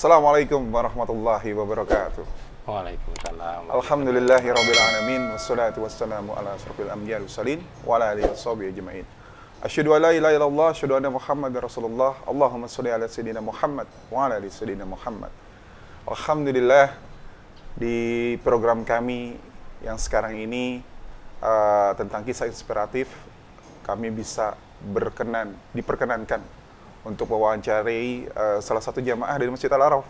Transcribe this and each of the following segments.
Assalamualaikum warahmatullahi wabarakatuh. Waalaikumsalam. Alhamdulillahirabbil alamin wassalatu wassalamu ala asrofil anbiya'i wal mursalin wa ala alihi washabihi ajmain. Asyhadu an la ilaha illallah, asyhadu anna Muhammadar Rasulullah. Allahumma shalli ala sayyidina Muhammad wa ala ali sayyidina Muhammad. Alhamdulillah, di program kami yang sekarang ini tentang kisah inspiratif, kami bisa diperkenankan untuk mewawancarai salah satu jamaah dari Masjid Al-Araf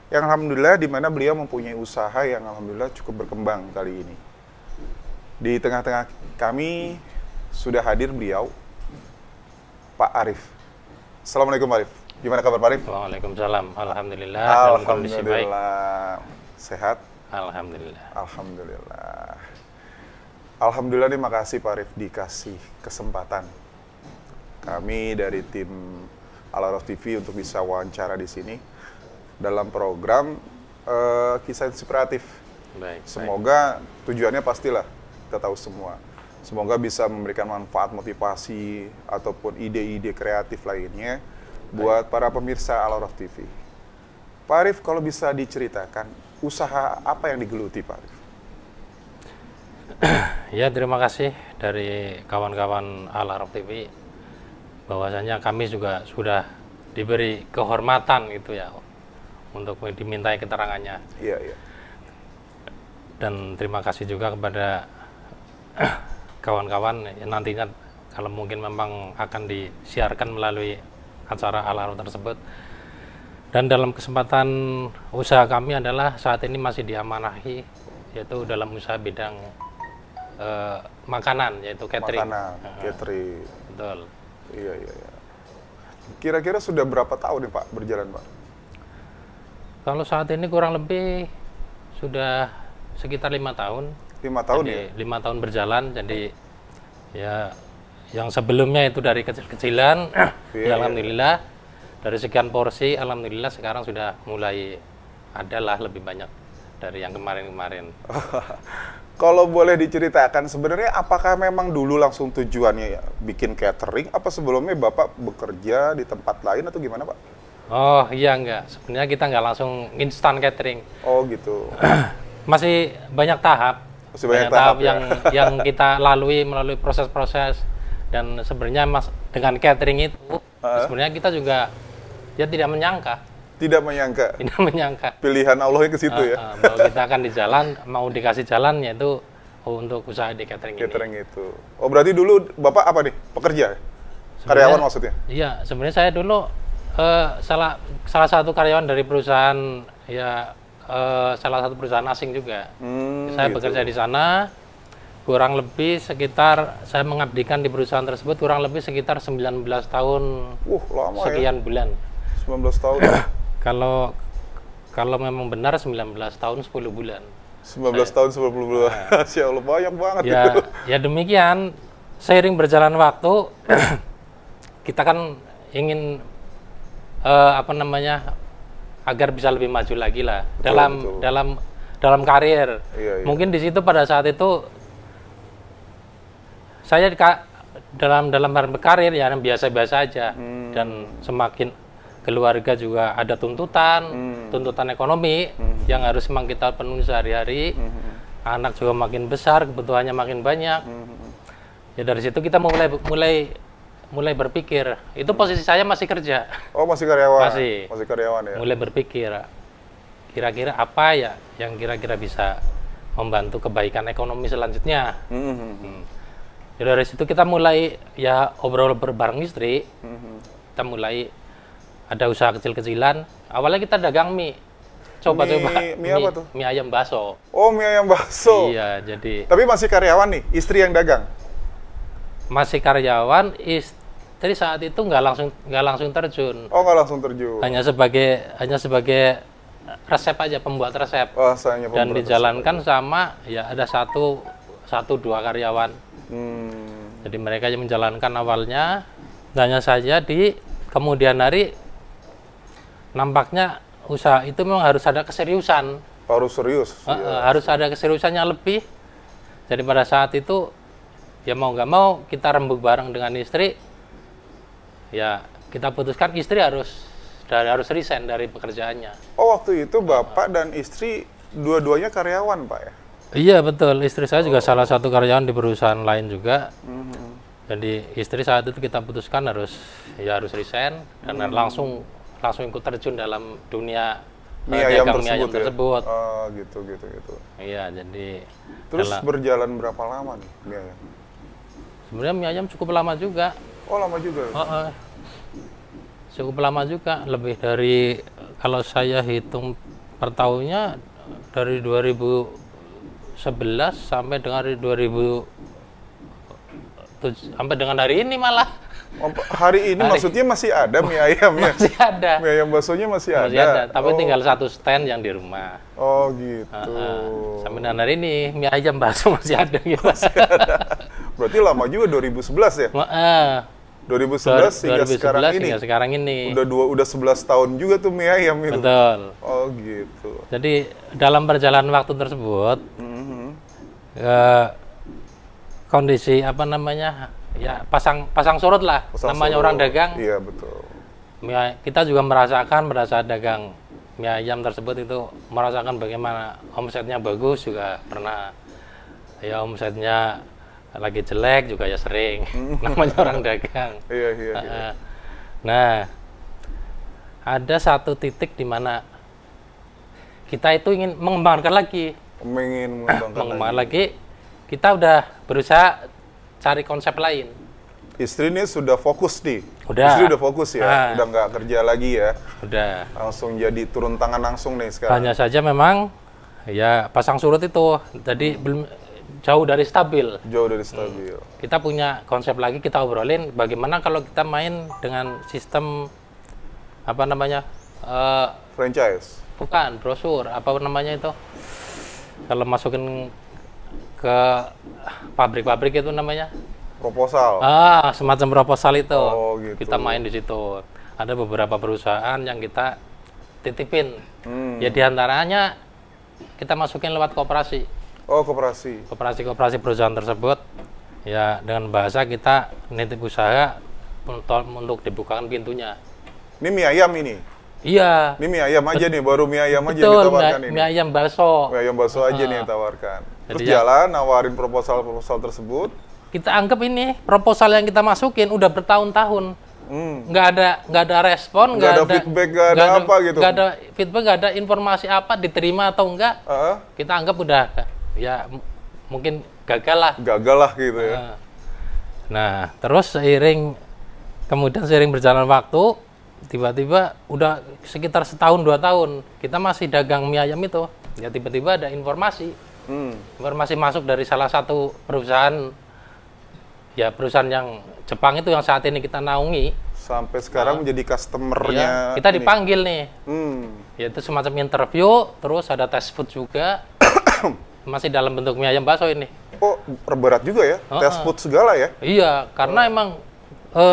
yang alhamdulillah di mana beliau mempunyai usaha yang alhamdulillah cukup berkembang kali ini. Di tengah-tengah kami sudah hadir beliau, Pak Arif. Assalamualaikum Pak Arif. Gimana kabar Pak Arif? Waalaikumsalam. Alhamdulillah. Dalam kondisi baik. Sehat? Alhamdulillah. Alhamdulillah. Alhamdulillah, terima kasih Pak Arif dikasih kesempatan kami dari tim Al-Araf TV untuk bisa wawancara di sini dalam program kisah inspiratif. Baik. Semoga tujuannya pastilah kita tahu semua. Semoga bisa memberikan manfaat, motivasi ataupun ide-ide kreatif lainnya buat para pemirsa Al-Araf TV. Pak Arif, kalau bisa diceritakan usaha apa yang digeluti Pak Arif? Ya, terima kasih dari kawan-kawan Al-Araf TV. Bahwasanya kami juga sudah diberi kehormatan gitu ya untuk dimintai keterangannya. Iya, iya. Dan terima kasih juga kepada kawan-kawan yang nantinya kalau mungkin memang akan disiarkan melalui acara Al-Araf tersebut. Dan dalam kesempatan usaha kami adalah saat ini masih diamanahi yaitu dalam usaha bidang makanan, yaitu catering. Makanan, catering. Betul. Iya, iya, iya. Kira-kira sudah berapa tahun nih Pak berjalan Pak? Kalau saat ini kurang lebih sudah sekitar 5 tahun. 5 tahun jadi, ya? 5 tahun berjalan, jadi ya yang sebelumnya itu dari kecil-kecilan, ya alhamdulillah dari sekian porsi, alhamdulillah sekarang sudah mulai adalah lebih banyak dari yang kemarin-kemarin. Kalau boleh diceritakan, sebenarnya apakah memang dulu langsung tujuannya ya bikin catering, apa sebelumnya Bapak bekerja di tempat lain atau gimana Pak? Oh iya, enggak. Sebenarnya kita nggak langsung instan catering. Oh gitu. Masih banyak tahap. Masih banyak tahap ya? yang kita lalui melalui proses-proses. Dan sebenarnya dengan catering itu, sebenarnya kita juga ya tidak menyangka. Tidak menyangka. Tidak menyangka. Pilihan Allahnya ke situ ya. Bahwa kita akan di jalan, mau dikasih jalan yaitu untuk usaha di catering ini. Catering itu. Oh berarti dulu Bapak apa nih? Pekerja? Karyawan maksudnya? Iya, sebenarnya saya dulu salah satu karyawan dari perusahaan ya salah satu perusahaan asing juga. Saya gitu. bekerja di sana kurang lebih sekitar, saya mengabdikan di perusahaan tersebut kurang lebih sekitar 19 tahun. Lama sekian ya? Bulan. 19 tahun. Kalau memang benar 19 tahun 10 bulan. 19 tahun 10 bulan. Masya Allah, banyak banget ya, itu. Ya demikian, seiring berjalan waktu kita kan ingin apa namanya, agar bisa lebih maju lagi lah Betul. dalam karir. Iya, iya. Mungkin di situ pada saat itu saya dalam berkarir ya yang biasa-biasa aja, dan semakin keluarga juga ada tuntutan ekonomi yang harus memang kita penuhi sehari-hari. Anak juga makin besar, kebutuhannya makin banyak. Ya dari situ kita mulai berpikir. Itu posisi saya masih kerja. Oh, masih karyawan. Masih Karyawan ya. Mulai berpikir kira-kira apa ya yang kira-kira bisa membantu kebaikan ekonomi selanjutnya. Ya dari situ kita mulai ya obrol bareng istri. Kita mulai ada usaha kecil-kecilan. Awalnya kita dagang mie. Coba mie apa tuh? Mie ayam bakso. Oh, mie ayam bakso. Iya, jadi Tapi masih karyawan nih, istri yang dagang. masih karyawan, istri saat itu nggak langsung terjun. Oh, nggak langsung terjun. Hanya sebagai resep aja, pembuat resep. Oh, sayangnya Dan pemberantasan. dijalankan sama ya ada dua karyawan. Jadi mereka yang menjalankan awalnya. Hanya saja di kemudian hari nampaknya usaha itu memang harus ada keseriusan. Harus serius. Iya. Harus ada keseriusan yang lebih. Jadi pada saat itu ya mau nggak mau kita rembuk bareng dengan istri. Ya kita putuskan istri harus resign dari pekerjaannya. Oh, waktu itu bapak dan istri dua-duanya karyawan, Pak ya? Iya betul, istri saya juga salah satu karyawan di perusahaan lain juga. Jadi istri saat itu kita putuskan harus resign dan langsung ikut terjun dalam dunia Mie ayam dagang mie ayam tersebut ya? tersebut. Oh, gitu. Iya, jadi Terus berjalan berapa lama nih mie ayam? sebenarnya mie ayam cukup lama juga. Oh, lama juga. Cukup lama juga, lebih dari kalau saya hitung per tahunnya dari 2011 sampai dengan sampai dengan hari ini malah. Oh, hari ini maksudnya masih ada mie ayamnya? Masih ada. Mie ayam baksonya masih Masih ada, tapi Oh. tinggal satu stand yang di rumah. Oh, gitu. Sampai dengan hari ini mie ayam bakso masih ada gitu. Berarti lama juga 2011 ya? 2011 hingga sekarang ini. Udah 11 tahun juga tuh mie ayam itu. Betul. Oh, gitu. Jadi dalam perjalanan waktu tersebut kondisi apa namanya ya pasang surut lah, namanya orang dagang. Iya, betul. Kita juga merasakan dagang mie ayam tersebut itu merasakan bagaimana omsetnya bagus juga pernah, ya omsetnya lagi jelek juga ya sering. Namanya orang dagang. Iya. Nah, ada satu titik di mana kita itu ingin mengembangkan lagi. Mengembangkan lagi. Kita udah berusaha cari konsep lain. Istri ini sudah fokus nih. Udah. Istri udah fokus ya. Udah nggak kerja lagi ya. Udah. Langsung jadi turun tangan langsung nih sekarang. Hanya saja memang ya pasang surut itu. Jadi belum jauh dari stabil. Kita punya konsep lagi, kita obrolin bagaimana kalau kita main dengan sistem apa namanya? Franchise. Bukan, brosur, apa namanya itu? Kalau masukin ke pabrik-pabrik itu namanya proposal. Semacam proposal itu. Oh, gitu. Kita main di situ. Ada beberapa perusahaan yang kita titipin. Ya diantaranya kita masukin lewat koperasi. Oh, koperasi. Koperasi perusahaan tersebut. Ya dengan bahasa kita nitip usaha untuk dibukakan pintunya. Ini mie ayam ini. Iya. Ini mie ayam aja nih, baru mie ayam aja Betul, yang ditawarkan ini. mie ayam bakso. Mie ayam bakso aja nih yang tawarkan. Terus Jadi jalan, nawarin proposal tersebut. Kita anggap ini proposal yang kita masukin udah bertahun-tahun. Nggak ada respon, Nggak ada feedback, nggak ada apa gitu. Nggak ada feedback, nggak ada informasi apa diterima atau enggak. Kita anggap udah ya mungkin gagal lah. Gagal lah gitu ya. Nah, terus seiring berjalan waktu, tiba-tiba udah sekitar setahun 2 tahun kita masih dagang mie ayam itu. Ya tiba-tiba ada informasi masuk dari salah satu perusahaan yang Jepang itu yang saat ini kita naungi. Sampai sekarang menjadi customernya. Iya, kita dipanggil nih. Yaitu semacam interview, terus ada tes food juga. Masih dalam bentuk mie ayam bakso ini. Oh, berat juga ya? Tes food segala ya? Iya, karena emang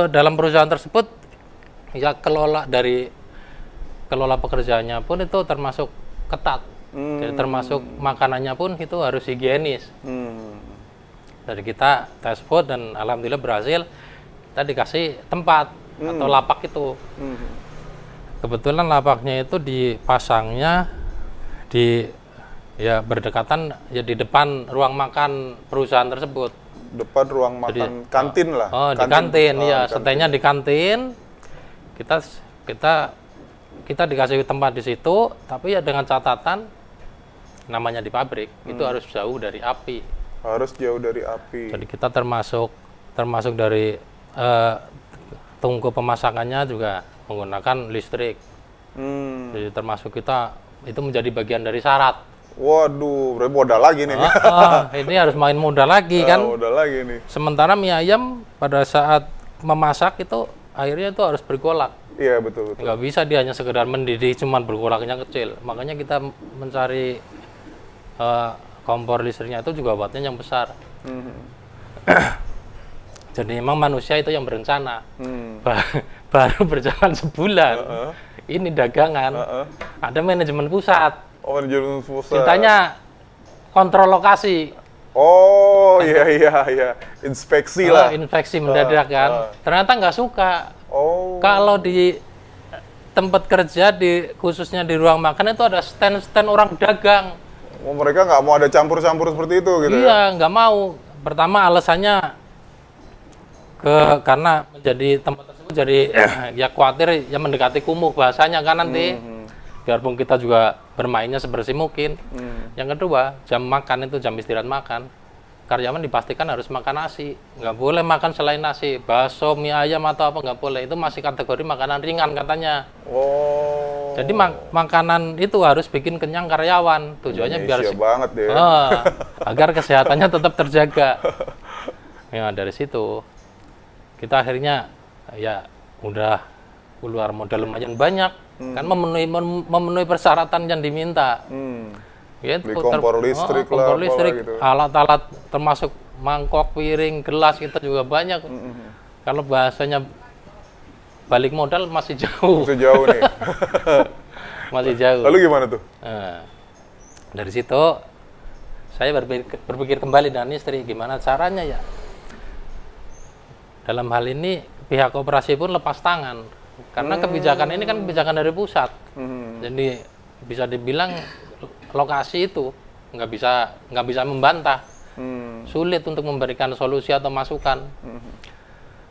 dalam perusahaan tersebut ya kelola pekerjaannya pun itu termasuk ketat. Jadi termasuk makanannya pun itu harus higienis. Dari kita tes food dan alhamdulillah berhasil, kita dikasih tempat atau lapak itu. Kebetulan lapaknya itu dipasangnya berdekatan ya di depan ruang makan perusahaan tersebut. Depan ruang makan. Jadi, kantin lah. Oh, di kantin ya, setenya di kantin. Kita dikasih tempat di situ, tapi ya dengan catatan namanya di pabrik itu harus jauh dari api. Harus jauh dari api. Jadi kita termasuk dari tungku pemasakannya juga menggunakan listrik. Jadi termasuk kita itu menjadi bagian dari syarat. Waduh, berarti modal lagi nih. Ini harus main modal lagi kan. Modal lagi nih. Sementara mie ayam pada saat memasak itu airnya itu harus bergolak. Iya, betul. Nggak bisa dia hanya sekedar mendidih cuman bergolaknya kecil. Makanya kita mencari kompor listriknya itu juga wattnya yang besar. Jadi memang manusia itu yang berencana. Baru berjalan sebulan. Ini dagangan. Ada manajemen pusat. Oh, manajemen pusat. Cintanya kontrol lokasi. Oh, iya. Inspeksi lah. Inspeksi mendadak kan. Ternyata nggak suka. Oh. Kalau di tempat kerja, khususnya di ruang makan itu ada stand-stand orang dagang. Oh, mereka nggak mau ada campur-campur seperti itu gitu ya? Iya, nggak mau. Pertama alasannya karena menjadi tempat tersebut jadi ya khawatir ya mendekati kumuh bahasanya kan nanti. Biarpun kita juga bermainnya sebersih mungkin. Yang kedua, jam makan itu jam istirahat makan. Karyawan dipastikan harus makan nasi, nggak boleh makan selain nasi, bakso, mie ayam atau apa nggak boleh. Itu masih kategori makanan ringan katanya. Oh. Jadi makanan itu harus bikin kenyang karyawan. Tujuannya biar banget deh. Agar kesehatannya tetap terjaga. Ya dari situ kita akhirnya ya udah keluar modal lumayan banyak, kan memenuhi persyaratan yang diminta. Beli kompor listrik lah, gitu. Alat-alat termasuk mangkok, piring, gelas kita juga banyak. Kalau bahasanya balik modal masih jauh. Masih jauh nih. Masih jauh. Lalu gimana tuh? Dari situ saya berpikir kembali dengan istri gimana caranya ya. Dalam hal ini pihak koperasi pun lepas tangan karena kebijakan ini kan kebijakan dari pusat. Jadi bisa dibilang lokasi itu nggak bisa membantah, sulit untuk memberikan solusi atau masukan.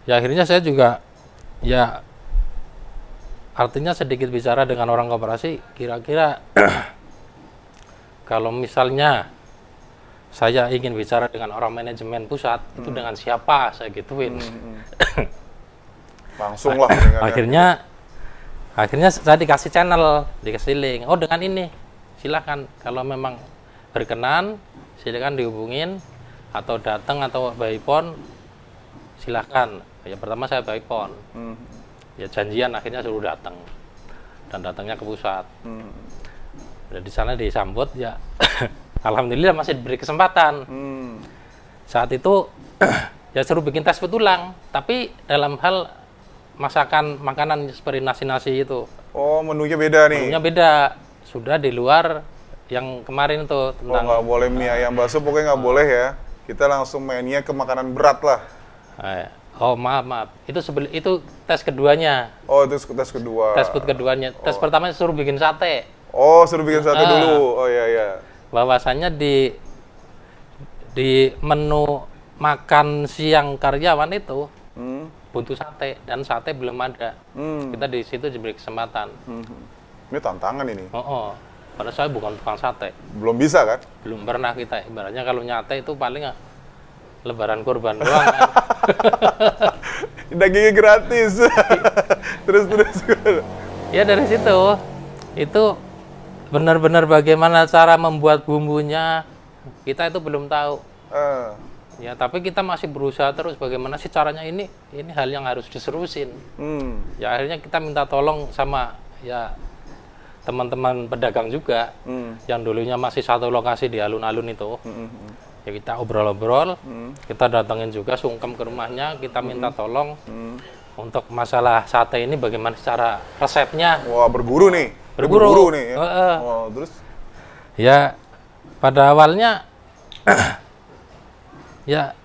Ya akhirnya saya juga ya artinya sedikit bicara dengan orang koperasi, kira-kira kalau misalnya saya ingin bicara dengan orang manajemen pusat itu dengan siapa saya gituin. Langsung lah. Akhirnya saya dikasih channel, dikasih link. Oh dengan ini silahkan kalau memang berkenan silahkan dihubungin atau datang atau by phone silahkan. Ya pertama saya by phone. Ya janjian akhirnya suruh datang dan datangnya ke pusat. Dan di sana disambut ya alhamdulillah masih diberi kesempatan. Saat itu ya suruh bikin tes ulang tapi dalam hal masakan makanan seperti nasi-nasi itu. Oh menunya beda nih. Menunya beda. Sudah di luar yang kemarin tuh tentang nggak boleh mie ayam bakso, pokoknya nggak boleh ya. Kita langsung mainnya ke makanan berat lah. Oh maaf itu tes keduanya. Oh itu tes kedua. Tes food keduanya. Tes pertama suruh bikin sate. Oh suruh bikin sate dulu. Oh iya. Bahwasannya di menu makan siang karyawan itu butuh sate dan sate belum ada. Kita di situ diberi kesempatan. Ini tantangan ini. Padahal saya bukan tukang sate. Belum bisa kan? Belum pernah kita. Ibaratnya kalau nyate itu paling lebaran kurban doang. Dagingnya gratis. terus. Ya dari situ, itu benar-benar bagaimana cara membuat bumbunya kita itu belum tahu. Ya tapi kita masih berusaha terus bagaimana sih caranya ini hal yang harus diserusin. Ya akhirnya kita minta tolong sama ya teman-teman pedagang juga yang dulunya masih satu lokasi di alun-alun itu. Ya kita obrol-obrol, kita datangin juga sungkem ke rumahnya, kita minta tolong untuk masalah sate ini bagaimana cara resepnya. Wah, berguru nih. Berguru. Nih ya. Wah, terus Ya, pada awalnya ya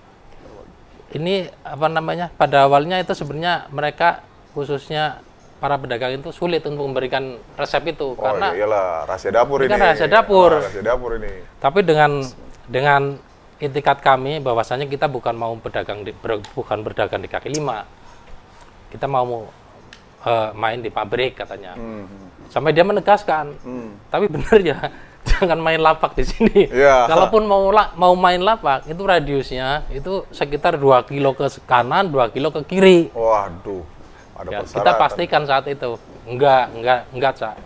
ini apa namanya? Pada awalnya itu sebenarnya mereka khususnya para pedagang itu sulit untuk memberikan resep itu karena iyalah rahasia dapur ini. Kan rahasia dapur. Rahasia dapur ini. Tapi dengan itikat kami bahwasanya kita bukan mau bukan berdagang di kaki lima. Kita mau main di pabrik katanya. Sampai dia menegaskan. Tapi benar ya, jangan main lapak di sini. Yeah. Kalaupun mau main lapak, itu radiusnya itu sekitar 2 kilo ke kanan, 2 kilo ke kiri. Waduh. Ada Ya, persyaratan. kita pastikan saat itu. Enggak, Cak.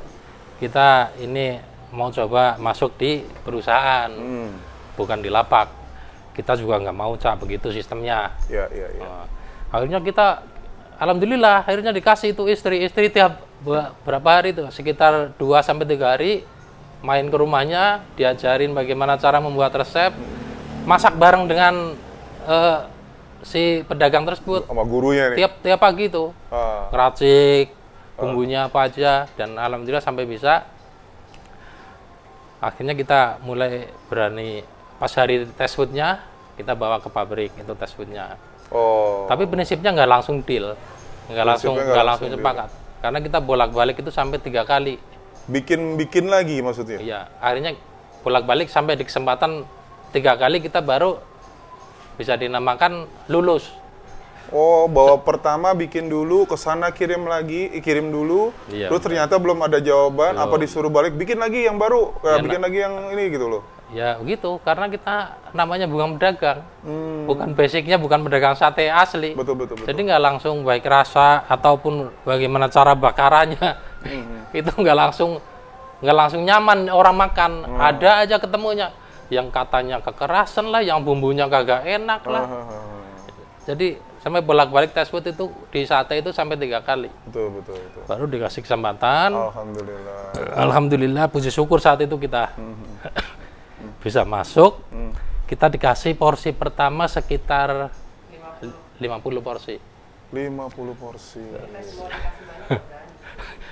Kita ini mau coba masuk di perusahaan. Bukan di lapak. Kita juga nggak mau, Cak, begitu sistemnya. Iya. Akhirnya kita alhamdulillah akhirnya dikasih itu istri tiap berapa hari itu sekitar 2-3 hari main ke rumahnya, diajarin bagaimana cara membuat resep, masak bareng dengan si pedagang tersebut Sama gurunya nih. tiap pagi itu ngeracik bumbunya apa aja, dan alhamdulillah sampai bisa. Akhirnya kita mulai berani pas hari tes foodnya kita bawa ke pabrik itu tes foodnya. Tapi prinsipnya nggak langsung deal, nggak langsung sepakat, karena kita bolak-balik itu sampai 3 kali. Bikin lagi maksudnya? Iya, akhirnya bolak-balik sampai di kesempatan 3 kali kita baru bisa dinamakan lulus. Bahwa pertama bikin dulu, ke sana kirim dulu, Iya, terus ternyata belum ada jawaban, apa disuruh balik, bikin lagi yang baru, bikin lagi yang ini gitu loh. Ya begitu, karena kita namanya bukan pedagang, bukan basicnya bukan pedagang sate asli. Betul. Jadi nggak langsung baik rasa ataupun bagaimana cara bakarannya, itu nggak langsung nyaman orang makan. Ada aja ketemunya yang katanya kekerasan lah, yang bumbunya kagak enak lah. Jadi sampai bolak-balik tes food itu di sate itu sampai 3 kali. Betul. Baru dikasih kesempatan. Alhamdulillah. Puji syukur saat itu kita bisa masuk. Kita dikasih porsi pertama sekitar 50 porsi. 50 porsi.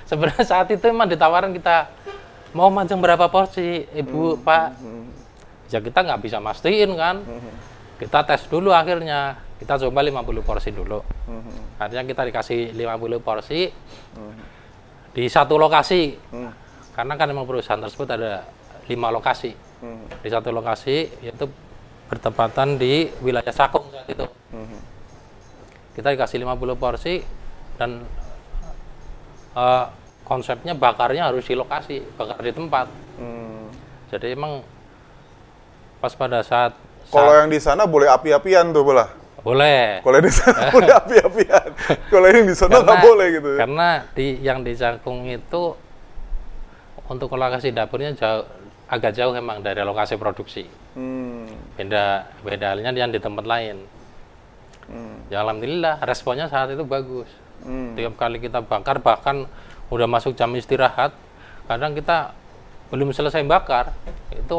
Sebenarnya saat itu memang ditawarin kita mau macam berapa porsi, Ibu, Pak. Ya kita nggak bisa mastiin kan. Kita tes dulu akhirnya. Kita coba 50 porsi dulu. Akhirnya kita dikasih 50 porsi di satu lokasi. Karena kan memang perusahaan tersebut ada 5 lokasi. Di satu lokasi yaitu bertepatan di wilayah Sakung saat itu. Kita dikasih 50 porsi dan konsepnya bakarnya harus di lokasi, bakar di tempat. Jadi emang pas pada saat kalau yang di sana boleh api-apian tuh belah. Boleh. Kalau di sana boleh api-apian. Kalau yang di sana nggak boleh gitu. Karena yang di Cakung itu untuk lokasi dapurnya agak jauh emang dari lokasi produksi. Beda halnya yang di tempat lain. Ya alhamdulillah responnya saat itu bagus. Tiap kali kita bakar, bahkan udah masuk jam istirahat, kadang kita belum selesai bakar, itu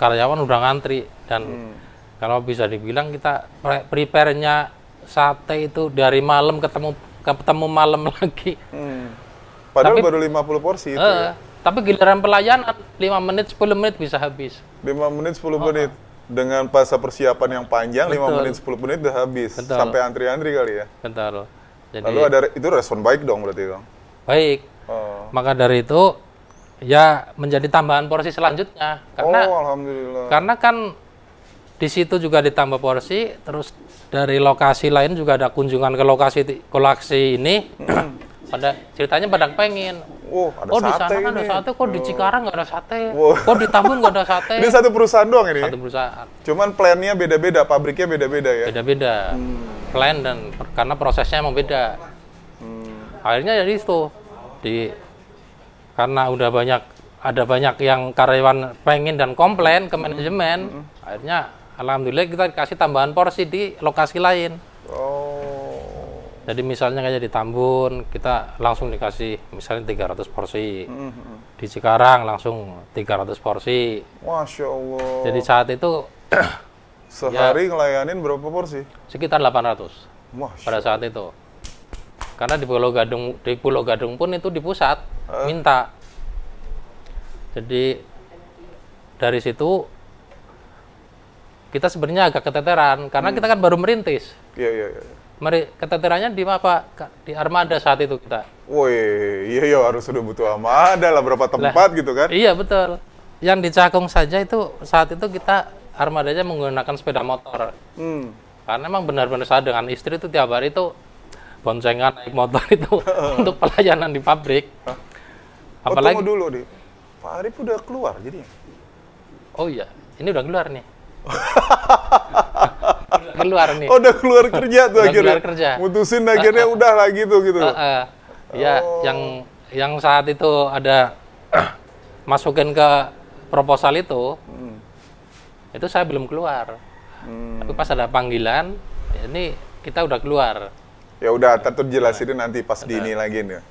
karyawan udah ngantri. Dan kalau bisa dibilang kita prepare-nya sate itu dari malam ketemu malam lagi. Padahal baru 50 porsi itu ya. Tapi giliran pelayanan 5 menit 10 menit bisa habis. 5 menit 10 menit. Dengan masa persiapan yang panjang, 5 menit 10 menit udah habis. Betul. Sampai antri-antri kali ya. Betul. Jadi, lalu itu respon baik dong berarti dong. Baik. Maka dari itu ya menjadi tambahan porsi selanjutnya. Alhamdulillah. Karena kan di situ juga ditambah porsi, terus dari lokasi lain juga ada kunjungan ke lokasi ini. Ceritanya pada pengen. Ada di sate sana kan ini. ada sate, kok di Cikarang nggak ada sate? Kok di Tambun nggak ada sate? Ini satu perusahaan doang ini? Satu perusahaan. Cuman plannya beda-beda, pabriknya beda-beda ya? Beda-beda. Plan dan karena prosesnya emang beda. Akhirnya jadi itu. Karena udah ada banyak yang karyawan pengen dan komplain ke manajemen, akhirnya alhamdulillah kita dikasih tambahan porsi di lokasi lain. Jadi misalnya kayak di Tambun, kita langsung dikasih misalnya 300 porsi. Di Cikarang langsung 300 porsi. Masya Allah. Jadi saat itu sehari ngelayanin berapa porsi? Sekitar 800. Masya pada saat itu. Karena di Pulau Gadung pun itu di pusat minta. Jadi dari situ kita sebenarnya agak keteteran karena kita kan baru merintis. Iya. Keteterannya di apa? Di Armada saat itu kita. Woi, iya harus sudah butuh armada lah berapa tempat gitu kan? Iya betul. Yang di Cakung saja itu saat itu kita armadanya menggunakan sepeda motor. Karena emang benar-benar saya dengan istri itu tiap hari itu boncengan naik motor itu untuk pelayanan di pabrik. Tunggu Apalagi dulu deh, Pak Arif udah keluar jadinya. Oh iya, ini udah keluar nih. Keluar nih. Oh, udah keluar kerja tuh Udah akhirnya. keluar kerja. Mutusin akhirnya udah lah gitu. Ya, yang saat itu ada masukin ke proposal itu saya belum keluar. Tapi pas ada panggilan, ini kita udah keluar. Ya udah, tentu jelasin nanti pas di ini lagi nih.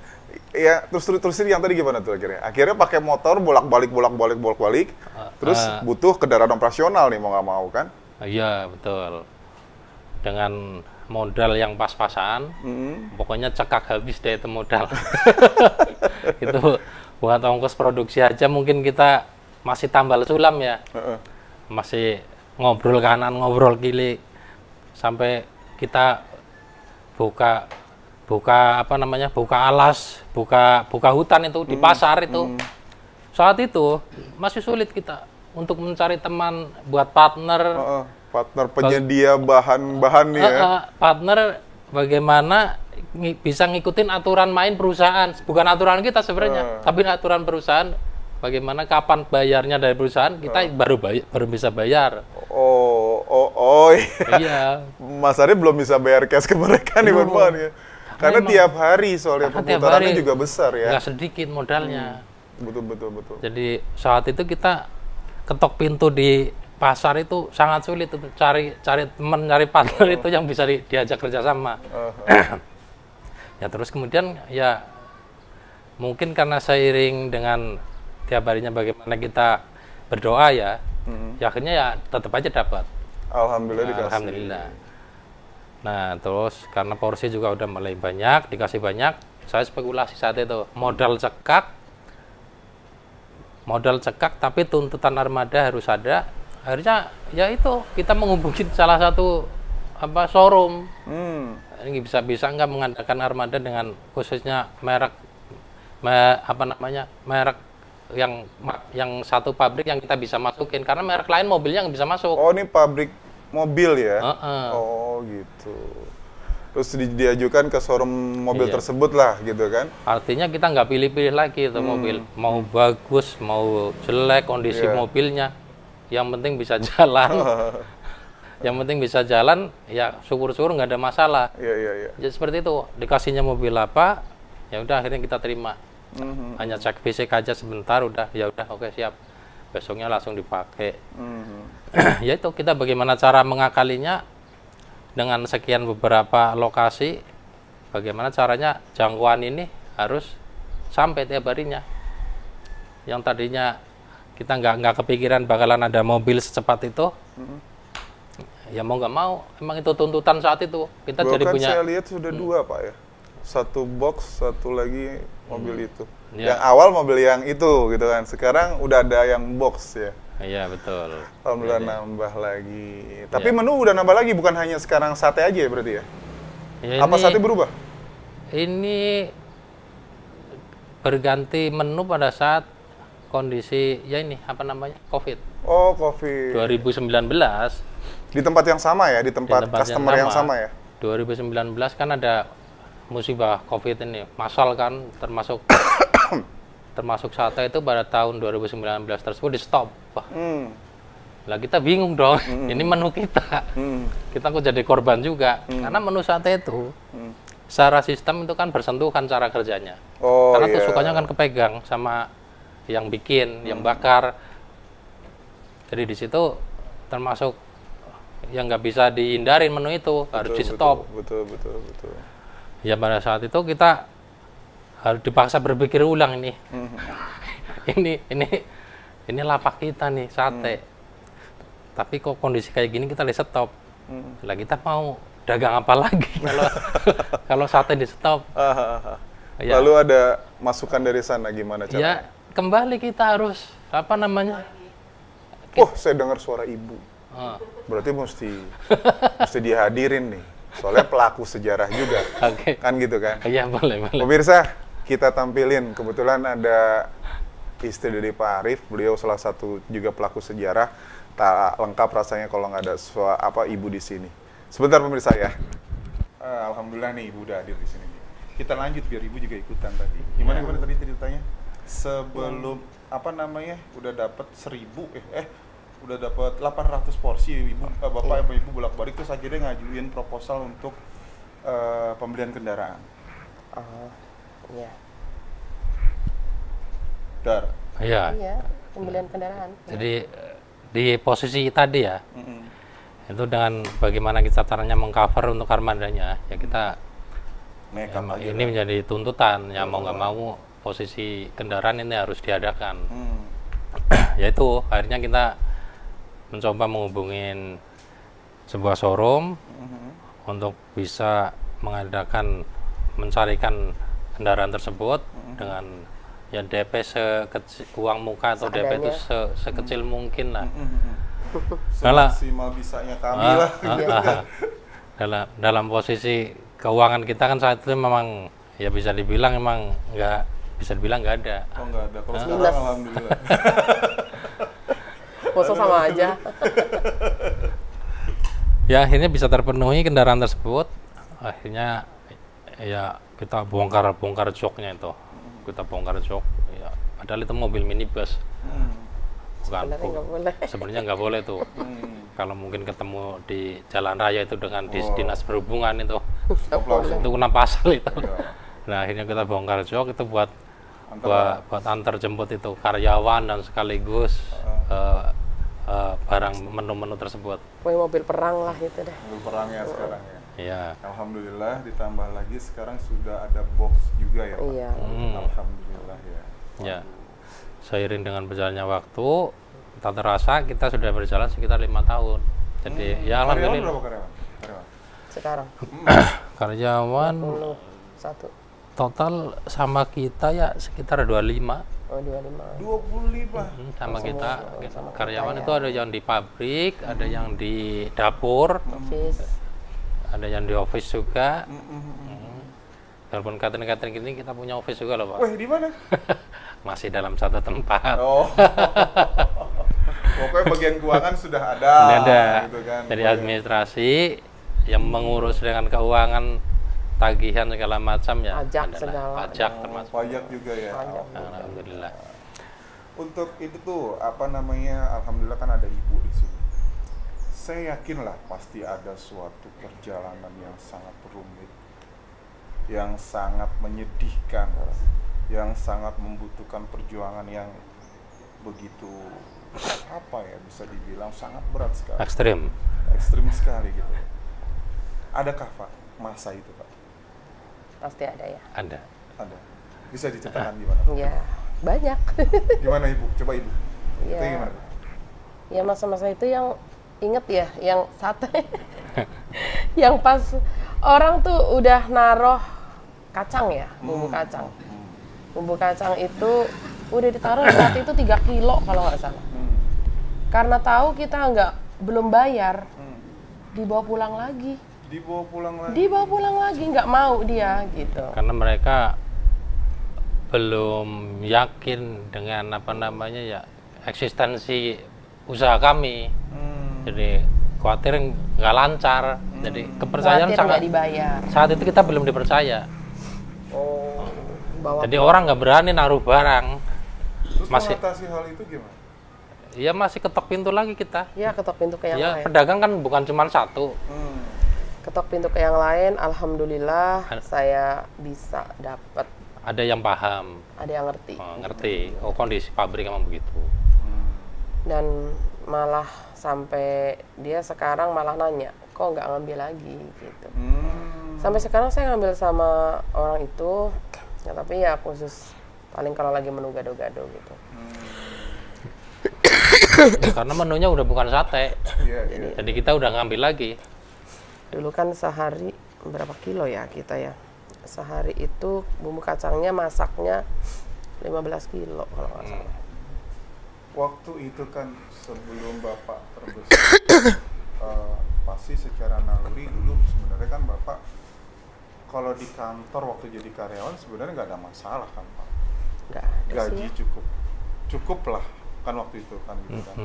Ya, terus yang tadi gimana tuh akhirnya? Akhirnya pakai motor bolak-balik. Terus butuh kendaraan operasional nih mau nggak mau kan? Iya, betul. Dengan modal yang pas-pasan, pokoknya cekak habis deh itu modal. Itu buat ongkos produksi aja mungkin kita masih tambal sulam ya. Masih ngobrol kanan, ngobrol kiri. Sampai kita buka alas, buka hutan itu di pasar itu. Saat itu masih sulit kita untuk mencari teman buat partner. Partner penyedia bahan-bahan nih ya. Partner bagaimana bisa ngikutin aturan main perusahaan, bukan aturan kita sebenarnya, tapi aturan perusahaan. Bagaimana kapan bayarnya dari perusahaan, kita baru bisa bayar. Iya. Mas Arif belum bisa bayar cash ke mereka nih Bang ya. Karena tiap hari soalnya pemutarannya juga besar ya. Nggak sedikit modalnya. Betul. Jadi saat itu kita ketok pintu di pasar itu sangat sulit untuk cari teman, cari partner itu yang bisa diajak kerjasama. Ya terus kemudian ya mungkin karena seiring dengan tiap harinya bagaimana kita berdoa ya, ya akhirnya ya tetap aja dapat. Alhamdulillah dikasih. Alhamdulillah. Nah terus karena porsi juga udah mulai banyak, dikasih banyak, saya spekulasi saat itu modal cekak tapi tuntutan armada harus ada. Akhirnya ya itu kita menghubungi salah satu showroom. Ini bisa nggak mengadakan armada dengan khususnya merek yang satu pabrik yang kita bisa masukin karena merek lain mobilnya nggak bisa masuk. Oh ini pabrik mobil ya? Oh gitu. Terus diajukan ke showroom mobil tersebut lah gitu kan? Artinya kita nggak pilih-pilih lagi itu mobil, mau bagus, mau jelek kondisi mobilnya, yang penting bisa jalan. Yang penting bisa jalan, ya syukur-syukur nggak ada masalah. Iya. Jadi seperti itu, dikasihnya mobil apa, ya udah akhirnya kita terima. Hanya cek fisik aja sebentar, ya udah oke siap. Besoknya langsung dipakai. Ya itu kita bagaimana cara mengakalinya dengan sekian beberapa lokasi, bagaimana caranya jangkauan ini harus sampai tiap harinya. Yang tadinya kita nggak kepikiran bakalan ada mobil secepat itu. Ya mau nggak mau, emang itu tuntutan saat itu. Kita jadi punya. Saya lihat sudah dua Pak ya, satu box, satu lagi mobil itu. Yang awal mobil yang itu gitu kan, sekarang udah ada yang box ya. Iya betul. Alhamdulillah nambah lagi. Tapi menu udah nambah lagi, bukan hanya sekarang sate aja ya berarti ya? Apa sate berubah? Ini berganti menu pada saat kondisi COVID. Oh COVID. 2019. Di tempat yang sama ya, di tempat customer yang sama ya? 2019 kan ada musibah COVID ini, massal kan, termasuk sate itu pada tahun 2019 tersebut di stop. Lah kita bingung dong, ini menu kita. Kita kok jadi korban juga, karena menu sate itu secara sistem itu kan bersentuhan cara kerjanya. Karena tusukannya kan kepegang sama yang bikin, yang bakar. Jadi di situ termasuk yang nggak bisa dihindarin menu itu, harus di stop. Betul. Ya pada saat itu kita harus dipaksa berpikir ulang nih. Ini lapak kita nih sate. Tapi kok kondisi kayak gini kita di stop. Lah kita mau dagang apa lagi kalau kalau sate di stop. Ya. Lalu ada masukan dari sana gimana Ya caranya? kembali kita harus apa namanya? Oh, saya dengar suara ibu. Ah, Berarti mesti dihadirin nih. Soalnya pelaku sejarah juga. Oke. Kan gitu kan? Iya boleh. Pemirsa, kita tampilin. Kebetulan ada istri dari Pak Arif. Beliau salah satu juga pelaku sejarah. Tak lengkap rasanya kalau nggak ada ibu di sini. Sebentar pemirsa ya. Alhamdulillah nih ibu udah hadir di sini. Kita lanjut biar ibu juga ikutan tadi. Gimana tadi ceritanya? Sebelum udah dapat 1000 udah dapat 800 porsi ibu bapak sama ibu bolak-balik terus akhirnya ngajuin proposal untuk pembelian kendaraan. Iya. Dar. Iya. Iya, pembelian kendaraan. Jadi di posisi tadi ya, itu dengan bagaimana kita caranya mengcover untuk armadanya, ya kita emang ini menjadi tuntutan ya mau nggak mau posisi kendaraan ini harus diadakan. Yaitu akhirnya kita mencoba menghubungin sebuah showroom untuk bisa mencarikan kendaraan tersebut dengan ya DP uang muka atau seadanya. DP itu sekecil mungkin lah. Semaksimal bisanya kami lah. Dalam posisi keuangan kita kan saat itu memang ya bisa dibilang emang nggak ada. Oh nggak ada. Kalau sekarang alhamdulillah. Poso sama aja. Ya akhirnya bisa terpenuhi kendaraan tersebut. Akhirnya ya kita bongkar joknya itu. Kita bongkar jok. Ya, padahal itu mobil minibus. Bukan. Sebenarnya nggak boleh. Sebenarnya nggak boleh tuh. Kalau mungkin ketemu di jalan raya itu dengan dinas perhubungan itu kena pasal itu. Nah akhirnya kita bongkar jok itu buat antar jemput itu karyawan dan sekaligus barang menu-menu tersebut. Mobil perang lah gitu deh. Mobil perangnya sekarang ya. Iya. Alhamdulillah ditambah lagi sekarang sudah ada box juga ya Pak. Iya. Alhamdulillah ya. Ya. Seiring dengan berjalannya waktu, tak terasa kita sudah berjalan sekitar 5 tahun. Jadi ya alhamdulillah. Karyawan berapa karyawan? Sekarang Karyawan 1. total sama kita ya sekitar 25. Oh, 25. 25. Sama kita sama karyawan kita, itu ada yang di pabrik, ada yang di dapur, Office. ada yang di office juga. Walaupun catering ini kita punya office juga loh Pak. Wah di mana? Masih dalam satu tempat. Oh. Pokoknya bagian keuangan sudah ada. Sudah ada. Gitu kan. Dari administrasi yang mengurus dengan keuangan, tagihan segala macam ya. Pajak adalah segala. Pajak termasuk. Pajak juga ya. Alhamdulillah. Untuk itu tuh alhamdulillah kan ada ibu di sini. Saya yakin lah pasti ada suatu perjalanan yang sangat rumit, yang sangat menyedihkan, yang sangat membutuhkan perjuangan yang begitu bisa dibilang sangat berat sekali. Ekstrim sekali gitu. Adakah Pak masa itu Pak? Pasti ada ya. Ada. Bisa diceritakan gimana? Iya, banyak. Gimana Ibu? Coba Ibu. Iya. Itu gimana? Ya masa-masa itu yang inget ya, yang sate. Yang pas orang tuh udah naruh kacang ya, bumbu kacang. Bumbu kacang itu udah ditaruh saat itu 3 kilo kalau nggak salah. Karena tahu kita belum bayar, dibawa pulang lagi. Dibawa pulang lagi, nggak mau dia gitu. Karena mereka belum yakin dengan eksistensi usaha kami. Jadi khawatir nggak lancar. Jadi kepercayaan Khawatir sangat nggak dibayar. Saat itu kita belum dipercaya. Bawa Jadi orang nggak berani naruh barang. Terus mengatasi hal itu gimana? Iya masih ketok pintu lagi kita. ya ketok pintu ke yang Ya lain. pedagang kan bukan cuma satu. Ketok pintu ke yang lain, alhamdulillah saya bisa dapat. Ada yang paham, Ada yang ngerti. ngerti. Oh kondisi pabrik emang begitu. Dan malah sampai dia sekarang malah nanya, kok nggak ngambil lagi gitu. Sampai sekarang saya ngambil sama orang itu, ya, tapi ya khusus paling kalau lagi menu gado-gado gitu. Karena menunya udah bukan sate. Iya. Jadi kita udah ngambil lagi. Dulu kan sehari berapa kilo ya kita ya? Sehari itu bumbu kacangnya masaknya 15 kilo kalau nggak salah. Waktu itu kan sebelum Bapak terbesar, pasti secara naluri dulu sebenarnya kan Bapak kalau di kantor waktu jadi karyawan sebenarnya nggak ada masalah kan Pak? Nggak ada Gaji sih ya. cukup lah kan waktu itu kan gitu kan.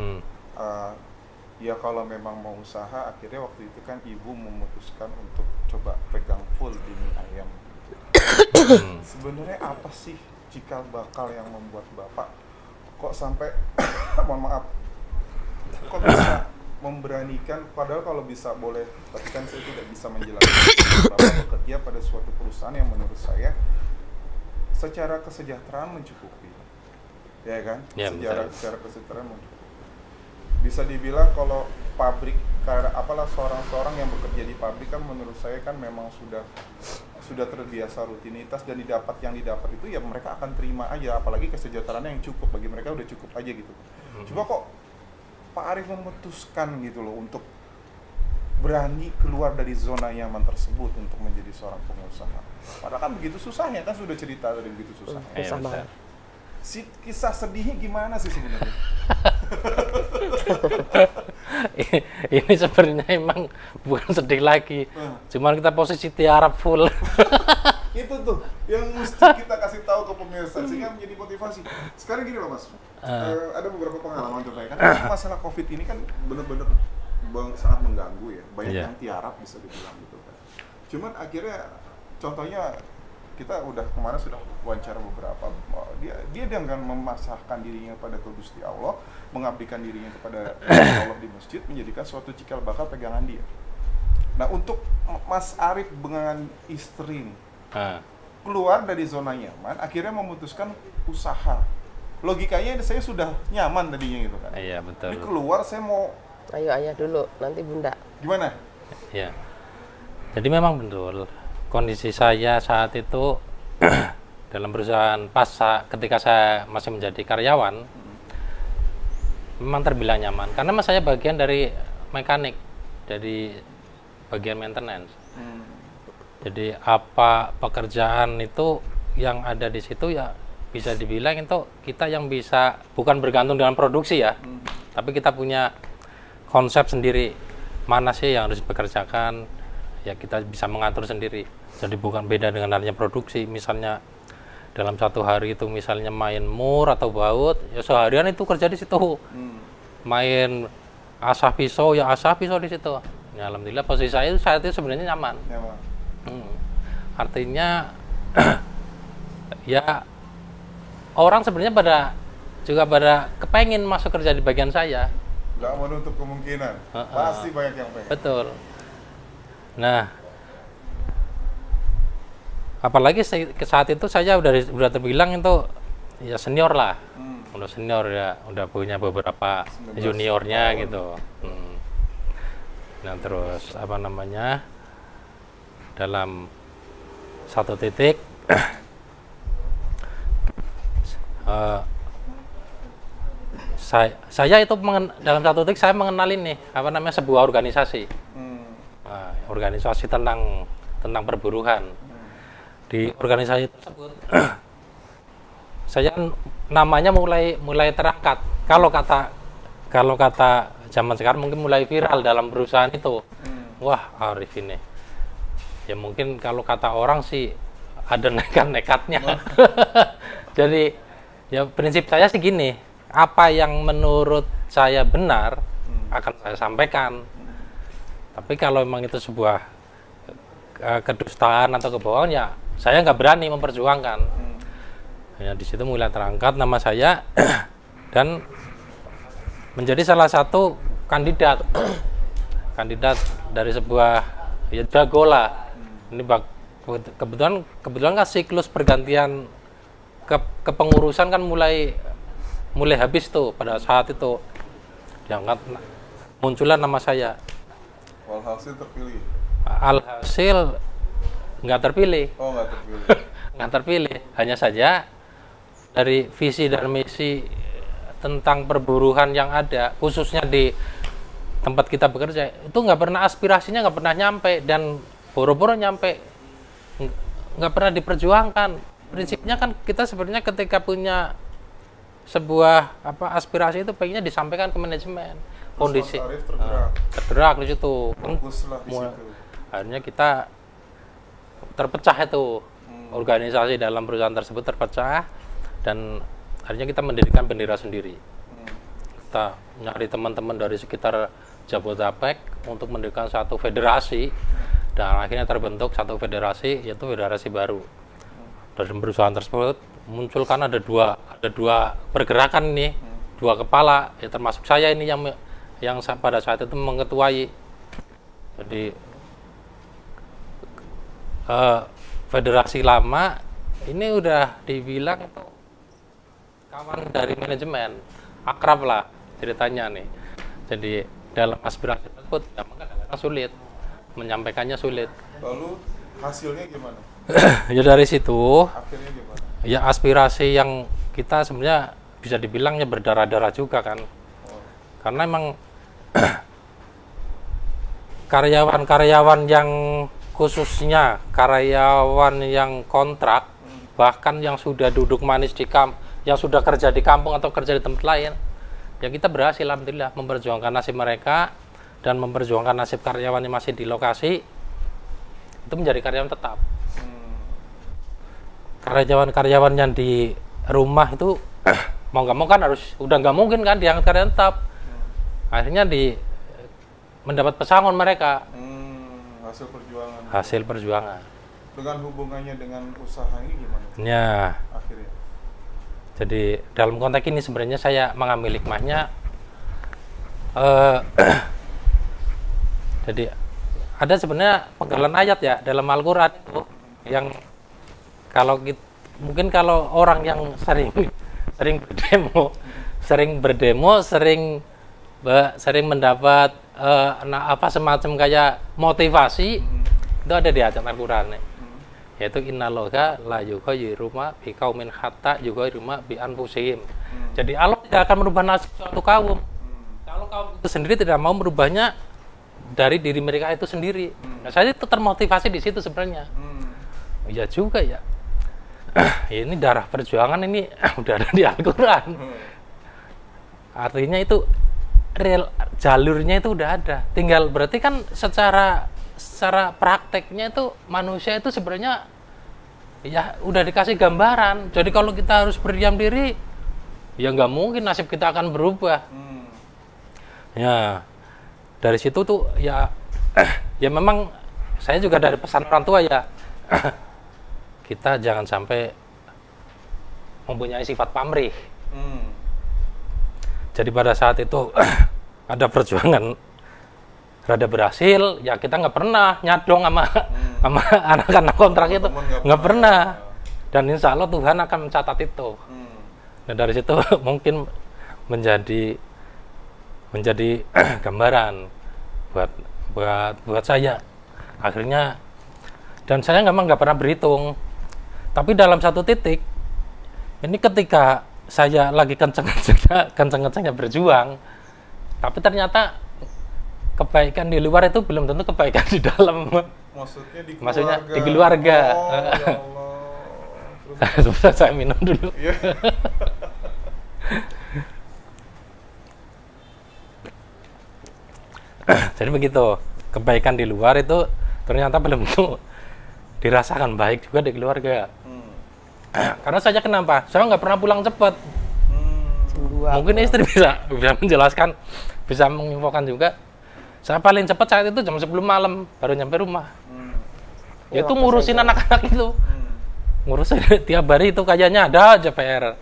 Ya kalau memang mau usaha akhirnya waktu itu kan ibu memutuskan untuk coba pegang full di mie ayam. Sebenarnya apa sih cikal bakal yang membuat Bapak kok sampai mohon maaf kok bisa memberanikan, padahal kalau bisa boleh, tapi kan saya tidak bisa menjelaskan. Bapak bekerja pada suatu perusahaan yang menurut saya secara kesejahteraan mencukupi, ya kan? Ya, secara kesejahteraan mencukupi. Bisa dibilang kalau pabrik, karena apalah seorang yang bekerja di pabrik kan menurut saya kan memang sudah terbiasa rutinitas dan yang didapat itu ya mereka akan terima aja, apalagi kesejahteraannya yang cukup bagi mereka udah cukup aja gitu. Coba kok Pak Arief memutuskan gitu loh untuk berani keluar dari zona nyaman tersebut untuk menjadi seorang pengusaha. Padahal kan begitu susahnya, kan sudah cerita dari begitu susahnya. Susah banget. Kisah sedihnya gimana sih sebenarnya? Ini sebenarnya emang bukan sedih lagi, cuman kita posisi tiarap full. Itu tuh yang mesti kita kasih tahu ke pemirsa sehingga menjadi motivasi. Sekarang gini loh Mas, ada beberapa pengalaman tuh kan masalah COVID ini kan benar-benar sangat mengganggu ya, banyak yang tiarap bisa dibilang gitu kan. Cuman akhirnya contohnya kita kemarin sudah wawancara beberapa, dia dengan memasrahkan dirinya pada Gusti Allah, mengabdikan dirinya kepada Allah di masjid, menjadikan suatu cikal bakal pegangan dia. Nah untuk Mas Arief dengan istri nih, keluar dari zona nyaman, akhirnya memutuskan usaha. Logikanya saya sudah nyaman tadinya gitu kan. Iya betul. Tapi keluar saya mau. Ayo ayah dulu, nanti bunda. Gimana? Ya. Jadi memang betul. Kondisi saya saat itu dalam perusahaan ketika saya masih menjadi karyawan memang terbilang nyaman karena saya bagian dari mekanik, dari bagian maintenance. Jadi apa pekerjaan itu yang ada di situ ya bisa dibilang itu kita yang bisa bukan bergantung dengan produksi ya, tapi kita punya konsep sendiri mana sih yang harus dipekerjakan, ya kita bisa mengatur sendiri. Jadi bukan beda dengan halnya produksi, misalnya dalam satu hari itu misalnya main mur atau baut, ya seharian itu kerja di situ. Main asah pisau, ya asah pisau di situ. Ya alhamdulillah posisi saya itu saat itu sebenarnya nyaman. Artinya ya orang sebenarnya juga pada kepengen masuk kerja di bagian saya. Nggak menutup kemungkinan, pasti banyak yang pengen. Betul. Nah, apalagi saat itu saya udah terbilang itu ya senior lah, udah senior ya, udah punya beberapa juniornya gitu. Nah terus apa namanya, dalam satu titik saya itu dalam satu titik saya mengenal ini apa namanya sebuah organisasi, organisasi tentang perburuhan. Di organisasi tersebut saya namanya mulai terangkat. Kalau kata zaman sekarang mungkin mulai viral dalam perusahaan itu. Wah, Arief ini ya mungkin kalau kata orang sih ada nekat-nekatnya. Jadi ya prinsip saya sih gini, apa yang menurut saya benar akan saya sampaikan. Tapi kalau memang itu sebuah kedustaan atau kebohongan ya saya nggak berani memperjuangkan. Ya, di situ mulai terangkat nama saya dan menjadi salah satu kandidat dari sebuah ya jago lah. Ini kebetulan kan siklus pergantian kepengurusan kan mulai habis tuh pada saat itu. Diangkat muncullah nama saya. Walhasil terpilih. Alhasil nggak terpilih. Oh, nggak terpilih. Nggak terpilih. Hanya saja dari visi dan misi tentang perburuhan yang ada, khususnya di tempat kita bekerja itu nggak pernah aspirasinya nggak pernah nyampe, dan boro-boro nyampe nggak pernah diperjuangkan. Prinsipnya kan kita sebenarnya ketika punya sebuah aspirasi itu pengennya disampaikan ke manajemen. Kondisi tergerak di situ. Akhirnya kita terpecah itu. Organisasi dalam perusahaan tersebut terpecah, dan akhirnya kita mendirikan bendera sendiri. Kita nyari teman-teman dari sekitar Jabodetabek untuk mendirikan satu federasi, dan akhirnya terbentuk satu federasi, yaitu federasi baru. Dari perusahaan tersebut muncul kan ada dua pergerakan nih, dua kepala, ya termasuk saya ini yang pada saat itu mengetuai. Jadi federasi lama ini udah dibilang itu kawan dari manajemen, akrab lah ceritanya nih. Jadi dalam aspirasi tersebut kadang-kadang sulit, menyampaikannya sulit. Lalu hasilnya gimana? Ya dari situ Akhirnya gimana? ya aspirasi yang kita sebenarnya bisa dibilangnya berdarah-darah juga kan. Karena emang karyawan-karyawan yang khususnya karyawan yang kontrak, bahkan yang sudah duduk manis yang sudah kerja di kampung atau kerja di tempat lain, ya kita berhasil alhamdulillah memperjuangkan nasib mereka dan memperjuangkan nasib karyawan yang masih di lokasi itu menjadi karyawan tetap. Karyawan-karyawan yang di rumah itu mau nggak mau kan udah nggak mungkin kan diangkat karyawan tetap. Akhirnya mendapat pesangon mereka. Hasil perjuangan. Dengan hubungannya dengan usaha ini gimana? Ya. Akhirnya. Jadi dalam konteks ini sebenarnya saya mengambil hikmahnya. Jadi ada sebenarnya penggalan ayat ya dalam Al-Quran itu yang mungkin kalau orang yang sering berdemo, sering mendapat semacam kayak motivasi, itu ada di ayat Al-Quran, yaitu innallaha la yughayyiru ma biqaumin hatta yughayyiru ma bi anfusihim. Jadi Allah tidak akan merubah nasib suatu kaum kalau kaum itu sendiri tidak mau merubahnya dari diri mereka itu sendiri. Nah, saya itu termotivasi di situ sebenarnya. Ya juga ya. Ini darah perjuangan ini udah ada di Al-Quran. Artinya itu real, jalurnya itu udah ada. Tinggal berarti kan secara prakteknya itu manusia itu sebenarnya ya udah dikasih gambaran. Jadi kalau kita harus berdiam diri, ya nggak mungkin nasib kita akan berubah. Ya dari situ tuh ya ya memang saya juga dari pesan orang tua ya. Kita jangan sampai mempunyai sifat pamrih. Jadi pada saat itu ada perjuangan rada berhasil, ya kita nggak pernah nyadong sama anak-anak kontrak itu, nggak pernah. Dan insya Allah Tuhan akan mencatat itu. Nah dari situ mungkin menjadi gambaran buat saya. Akhirnya, dan saya nggak pernah berhitung. Tapi dalam satu titik, ini ketika saya lagi kenceng-kencengnya berjuang, tapi ternyata kebaikan di luar itu belum tentu kebaikan di dalam. Maksudnya di keluarga. Oh, ya Allah. Terus saya minum dulu. Jadi begitu, kebaikan di luar itu ternyata belum tentu dirasakan baik juga di keluarga. Karena saya kenapa? Saya nggak pernah pulang cepat. Mungkin istri bisa menjelaskan, bisa menginfokan juga. Saya paling cepat saat itu jam 10 malam baru nyampe rumah. Yaitu ngurusin anak-anak itu. Ngurusin tiap hari itu kayaknya ada aja PR.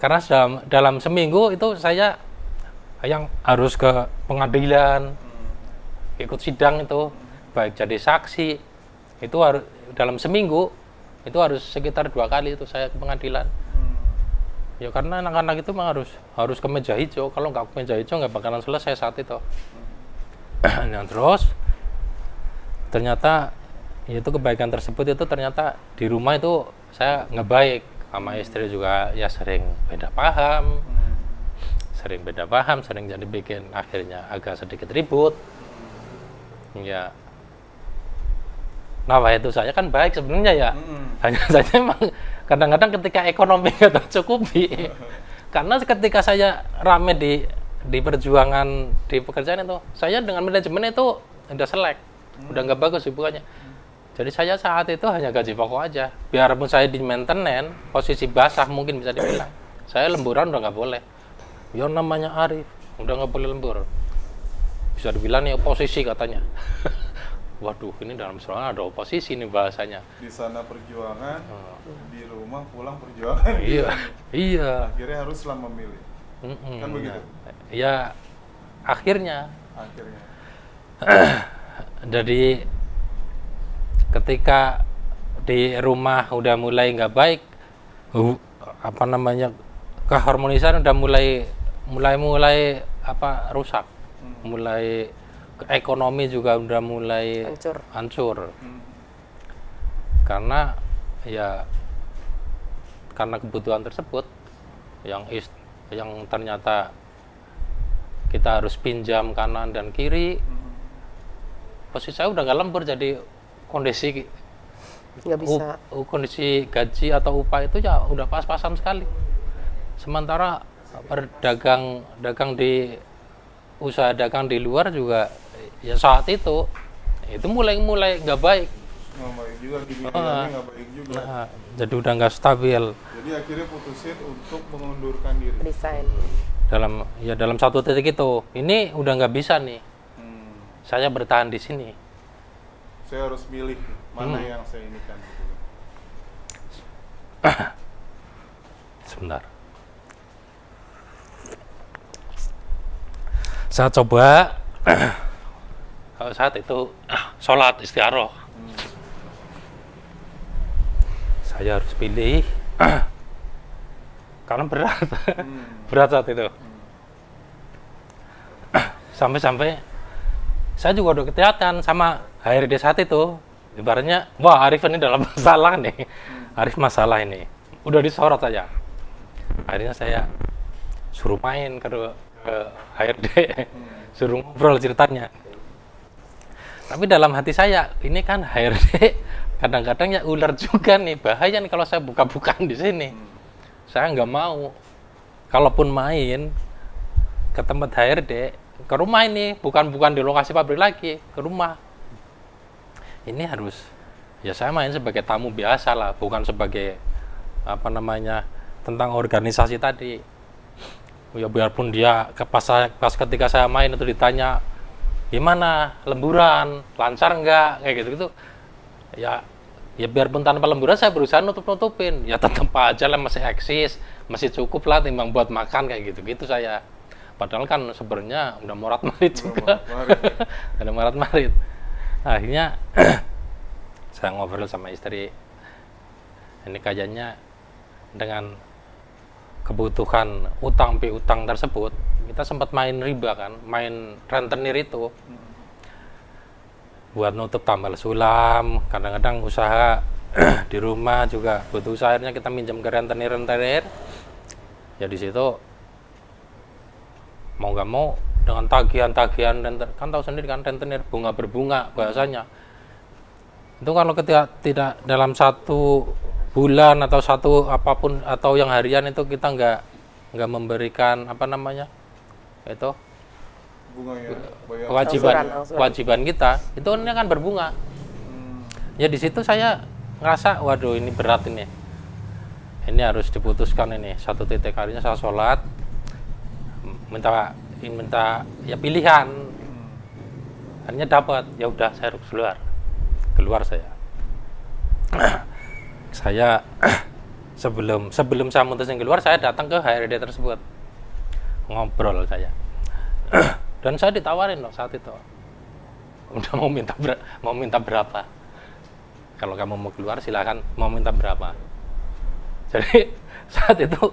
Karena dalam seminggu itu saya yang harus ke pengadilan, ikut sidang itu, baik jadi saksi, itu harus dalam seminggu itu harus sekitar 2 kali itu saya ke pengadilan. Ya karena anak-anak itu memang harus ke meja hijau. Kalau nggak ke meja hijau nggak bakalan selesai saat itu. Nah, terus ternyata itu kebaikan tersebut itu ternyata di rumah itu saya nggak baik sama istri juga, ya sering beda paham, sering beda paham, sering jadi bikin akhirnya agak sedikit ribut. Ya, nah itu saya kan baik sebenarnya ya. Hanya saja memang kadang-kadang ketika ekonomi nggak tercukupi. Karena ketika saya rame di perjuangan di pekerjaan itu, saya dengan manajemen itu udah selek, udah nggak bagus hubungannya. Jadi saya saat itu hanya gaji pokok aja. Biarpun saya di maintenance, posisi basah mungkin bisa dibilang. Saya lemburan udah nggak boleh. Ya namanya Arif, udah nggak boleh lembur. Bisa dibilang nih oposisi katanya. Waduh, ini dalam soal ada oposisi nih bahasanya. Di sana perjuangan, di rumah pulang perjuangan. Iya, iya. Akhirnya haruslah memilih. Kan begitu? Ya, akhirnya. Akhirnya. Jadi ketika di rumah udah mulai nggak baik, apa namanya, keharmonisan udah mulai rusak, mulai ekonomi juga udah mulai hancur. Karena kebutuhan tersebut yang ternyata kita harus pinjam kanan dan kiri. Posisi saya udah nggak lembur, jadi kondisi nggak bisa. Kondisi gaji atau upah itu ya udah pas-pasan sekali. Sementara usaha dagang di luar juga ya saat itu mulai nggak baik. Nggak baik juga, dibilangnya nggak baik juga. Nah, jadi udah nggak stabil. Jadi akhirnya putusin untuk mengundurkan diri. Resign. Dalam satu titik itu, ini udah nggak bisa nih. Saya bertahan di sini. Saya harus milih mana yang saya inikan. Sebentar. Saya coba saat itu sholat istikharah. Saya harus pilih karena berat saat itu. Sampai saya juga udah kelihatan sama HRD saat itu, ibaratnya wah Arif ini dalam masalah nih. Arif masalah ini udah disorot saja. Akhirnya saya suruh main ke HRD, suruh ngobrol ceritanya. Tapi dalam hati saya, ini kan HRD kadang-kadang ya ular juga nih, bahaya nih kalau saya buka-bukaan di sini. Saya nggak mau. Kalaupun main ke tempat HRD, ke rumah ini, bukan di lokasi pabrik lagi, ke rumah. Ini harus, ya saya main sebagai tamu biasa lah, bukan sebagai tentang organisasi tadi. Ya biarpun dia pas ketika saya main itu ditanya gimana lemburan, lancar enggak, kayak gitu ya biarpun tanpa lemburan saya berusaha nutupin, ya tetap aja lah masih eksis, masih cukup lah timbang buat makan kayak gitu saya. Padahal kan sebenarnya udah morat-marit juga. Ada morat-marit. Akhirnya saya ngobrol sama istri. Ini kayaknya dengan kebutuhan utang piutang tersebut, kita sempat main riba kan, main rentenir itu. Buat nutup tambal sulam, kadang-kadang usaha di rumah juga butuh usaha, akhirnya kita minjem ke rentenir. Ya di situ mau nggak mau dengan tagihan kan tahu sendiri kan, rentenir bunga berbunga bahasanya. Itu kalau ketika tidak dalam satu bulan atau satu apapun atau yang harian itu kita nggak memberikan itu kewajiban kita, itu kan berbunga. Ya di situ saya ngerasa waduh ini berat ini harus diputuskan ini. Satu titik harinya saya sholat minta ya pilihan, akhirnya dapat, ya udah saya harus keluar saya sebelum saya mutusin keluar, saya datang ke HRD tersebut, ngobrol saya dan saya ditawarin loh saat itu, udah mau minta berapa, kalau kamu mau keluar silakan, mau minta berapa. Jadi saat itu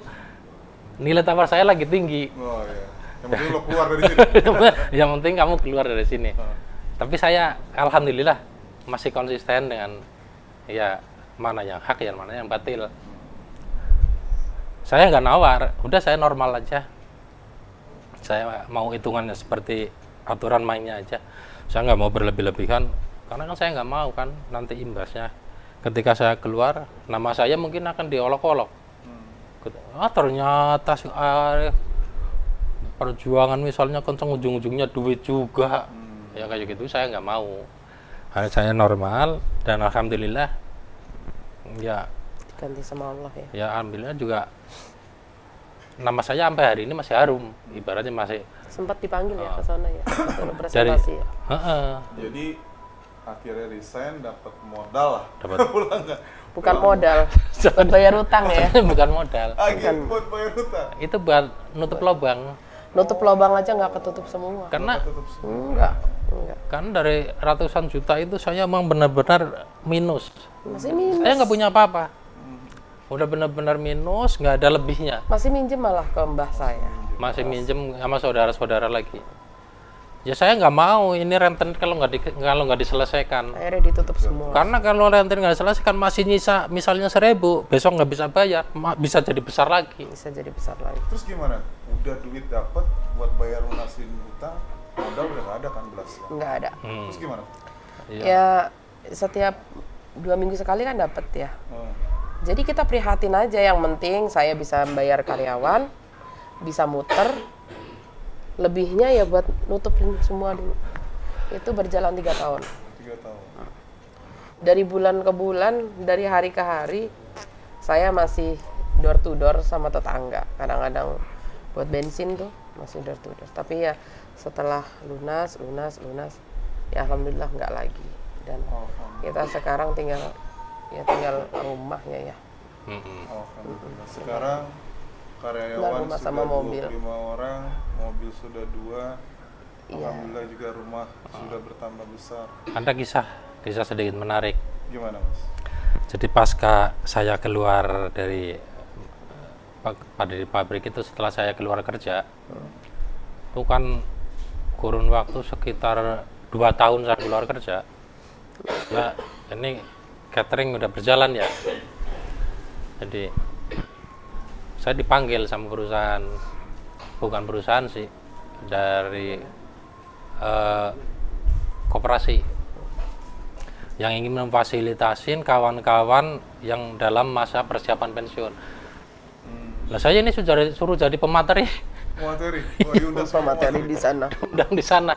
nilai tawar saya lagi tinggi. Oh, iya. Yang penting lo keluar dari sini. Yang penting kamu keluar dari sini. Tapi saya alhamdulillah masih konsisten dengan ya mana yang hak ya mana yang batil. Saya nggak nawar, udah saya normal aja. Saya mau hitungannya seperti aturan mainnya aja. Saya nggak mau berlebih-lebihan, karena kan saya nggak mau kan nanti imbasnya. Ketika saya keluar, nama saya mungkin akan diolok-olok. Ternyata perjuangan misalnya kenceng, ujung-ujungnya duit juga. Ya kayak gitu saya nggak mau. Hanya saya normal dan alhamdulillah ya Diganti sama Allah ya. ya alhamdulillah juga nama saya sampai hari ini masih harum, ibaratnya masih Sempat dipanggil ya ke sana ya. Untuk dari presentasi ya. Jadi akhirnya resign dapat modal lah. Dapat. Pulang nggak? Bukan modal, buat bayar utang ya. bukan modal. Akhirnya buat bayar hutang. Itu buat nutup lubang. Nutup lubang aja nggak ketutup semua. Karena Tutup Enggak. kan dari ratusan juta itu saya emang benar-benar minus. Masih minus. Saya nggak punya apa-apa. Udah benar-benar minus, nggak ada lebihnya. Masih minjem malah ke mbah saya. Masih minjem sama saudara-saudara lagi. Ya saya nggak mau ini rentenir kalau nggak diselesaikan. Akhirnya ditutup semua. Karena kalau rentenir nggak diselesaikan masih nyisa misalnya 1.000, besok nggak bisa bayar, bisa jadi besar lagi. Bisa jadi besar lagi. Terus gimana? Udah duit dapat buat bayar lunasin hutang, modal udah nggak ada kan belas. Nggak ada. Terus gimana? Iya. Ya setiap 2 minggu sekali kan dapat ya. Jadi kita prihatin aja, yang penting saya bisa bayar karyawan, bisa muter, lebihnya ya buat nutupin semua dulu. Itu berjalan 3 tahun. 3 tahun. Dari bulan ke bulan, dari hari ke hari, saya masih door to door sama tetangga. Kadang-kadang buat bensin tuh masih door to door. Tapi ya setelah lunas, ya alhamdulillah nggak lagi. Dan kita sekarang tinggal rumahnya ya. Alhamdulillah. Sekarang karyawan Tinggal rumah sudah sama mobil. 25 orang, mobil sudah 2. Iya. Alhamdulillah juga rumah sudah bertambah besar. Ada kisah sedikit menarik. Gimana Mas? Jadi pasca saya keluar dari pabrik itu, setelah saya keluar kerja, itu kan kurun waktu sekitar 2 tahun saya keluar kerja. Nah, ini catering udah berjalan ya. Jadi saya dipanggil sama perusahaan, bukan perusahaan sih, dari koperasi yang ingin memfasilitasin kawan-kawan yang dalam masa persiapan pensiun. Lah saya ini suruh jadi pemateri. Materi. Oh, diundang sama Materi di sana. Undang di sana.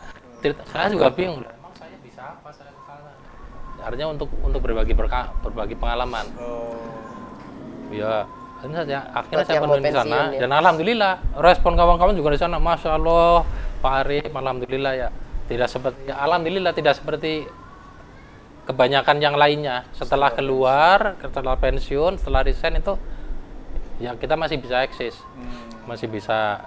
Saya juga bingung. Emang saya bisa apa saya ke sana? Artinya untuk berbagi pengalaman. Ya, ini saja. Akhirnya Buat saya yang mau penuhi di sana pensiun, ya? dan alhamdulillah respon kawan-kawan juga di sana. Masya Allah, Pak Arif, alhamdulillah ya. Alhamdulillah tidak seperti kebanyakan yang lainnya. Setelah keluar, setelah pensiun, setelah resign itu, ya kita masih bisa eksis, masih bisa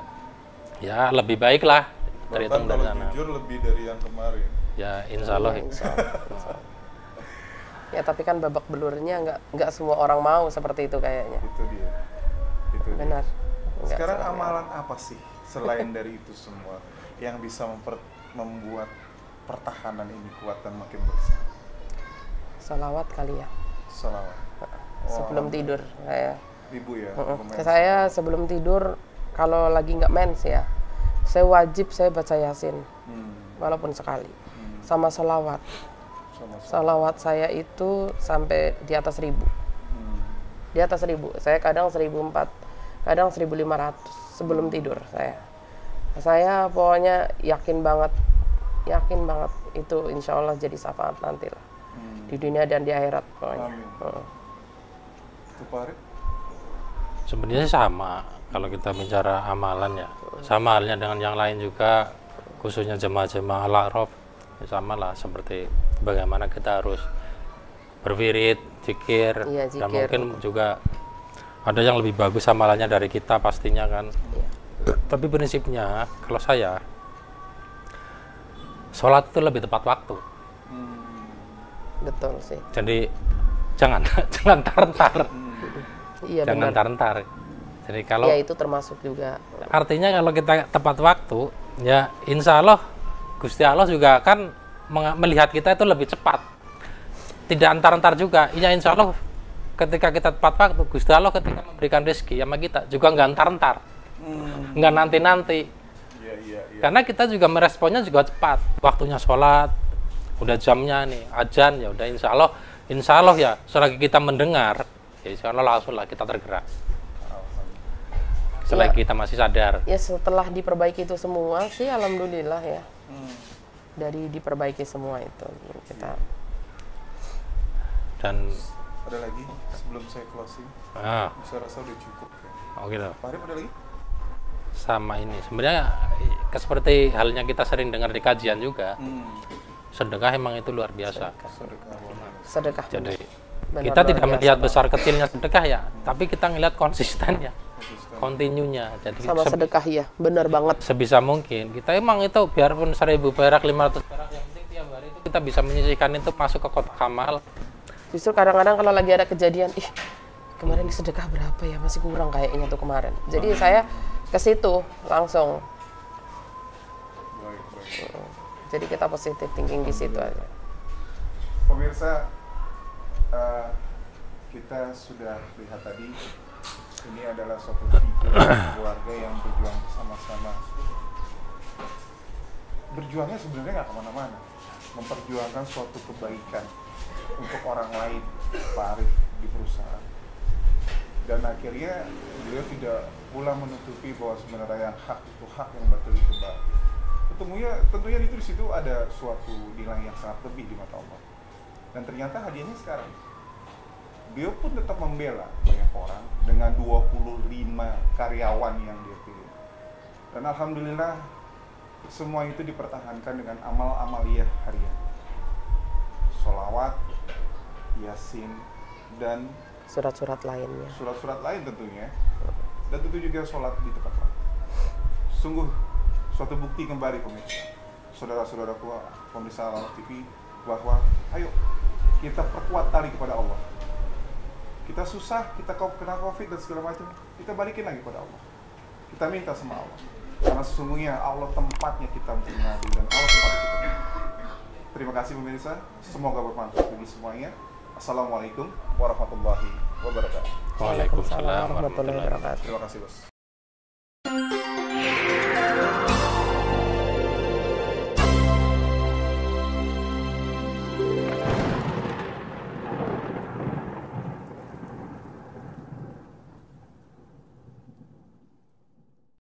ya lebih baik lah terhitung dari kalau sana. jujur lebih dari yang kemarin. Ya insya Allah. Ya tapi kan babak belurnya nggak semua orang mau seperti itu kayaknya. Itu dia. Benar. Nggak Sekarang semua. amalan apa sih selain dari itu semua yang bisa membuat pertahanan ini kuat dan makin besar? Sholawat kali ya. Salawat. Sebelum tidur saya. Ibu ya. Saya sebelum tidur kalau lagi nggak mens ya, saya wajib saya baca Yasin, walaupun sekali, sama sholawat. Sholawat saya itu sampai di atas 1.000. Di atas 1.000. Saya kadang 1.400, kadang 1.500 sebelum tidur saya. Saya pokoknya yakin banget itu insya Allah jadi syafaat nanti lah. Di dunia dan di akhirat pokoknya. Itu Pak Arif? Sebenarnya sama kalau kita bicara amalan ya, sama halnya dengan yang lain juga, khususnya jemaah-jemaah Al-A'raf, ya sama lah seperti bagaimana kita harus berwirid, zikir, Iya, dan zikir. mungkin juga ada yang lebih bagus amalannya dari kita pastinya kan. Iya. Tapi prinsipnya kalau saya, sholat itu lebih tepat waktu. Betul sih. Jadi jangan tar-tar. Iya Jangan benar. tar-tar. Jadi kalau Ya itu termasuk juga. artinya kalau kita tepat waktu, ya insya Allah Gusti Allah juga akan melihat kita itu lebih cepat. Tidak antar-antar juga. Ya insya Allah ketika kita tepat waktu, Gusti Allah ketika memberikan rezeki sama kita juga nggak antar-antar, nggak nanti-nanti. Iya, iya, iya. Karena kita juga meresponnya juga cepat. Waktunya sholat, udah jamnya nih, azan ya udah insya Allah ya, selagi kita mendengar, ya insya Allah langsung lah kita tergerak. Selagi kita masih sadar. Ya setelah diperbaiki itu semua sih, alhamdulillah ya. Dari diperbaiki semua itu kita. Dan Ada lagi sebelum saya closing? Saya rasa udah cukup. Ya. oh gitu. Pak Arif ada lagi? Sama ini sebenarnya seperti halnya kita sering dengar di kajian juga. Sedekah emang itu luar biasa. Sedekah. Jadi Benar, kita luar tidak biasa, melihat Pak. besar kecilnya sedekah ya, tapi kita ngelihat konsistennya, kontinunya. Jadi Sama sedekah ya, benar banget. sebisa mungkin kita emang itu biarpun 1.000 perak, 500 perak, yang penting tiap hari itu kita bisa menyisihkan itu masuk ke kotak amal. Justru kadang-kadang kalau lagi ada kejadian, kemarin di sedekah berapa ya, masih kurang kayaknya tuh kemarin. Jadi saya ke situ langsung. Baik. Jadi kita positif thinking di situ aja. Pemirsa, kita sudah lihat tadi, ini adalah suatu figur keluarga yang berjuang bersama-sama. Berjuangnya sebenarnya nggak kemana-mana, memperjuangkan suatu kebaikan untuk orang lain, Pak Arif di perusahaan. Dan akhirnya beliau tidak pula menutupi bahwa sebenarnya yang hak itu hak, yang batil itu batil. Tentunya itu di situ ada suatu nilai yang sangat lebih di mata Allah. Dan ternyata hadiahnya sekarang, beliau pun tetap membela banyak orang dengan 25 karyawan yang dia pilih. Dan alhamdulillah semua itu dipertahankan dengan amal-amaliyah harian. Sholawat, yasin, dan Surat-surat lainnya. surat-surat lain tentunya. Dan tentu juga sholat di tempat waktu. Sungguh suatu bukti kembali pemirsa, saudara-saudaraku pemirsa Al TV, bahwa ayo kita perkuat tali kepada Allah. Kita susah, kita kena COVID dan segala macam, kita balikin lagi kepada Allah. Kita minta sama Allah. Karena sesungguhnya Allah tempatnya kita untuk mengadu dan Allah tempatnya kita. Terima kasih pemirsa, semoga bermanfaat bagi semuanya. Assalamualaikum warahmatullahi wabarakatuh. Waalaikumsalam warahmatullahi wabarakatuh. Terima kasih bos.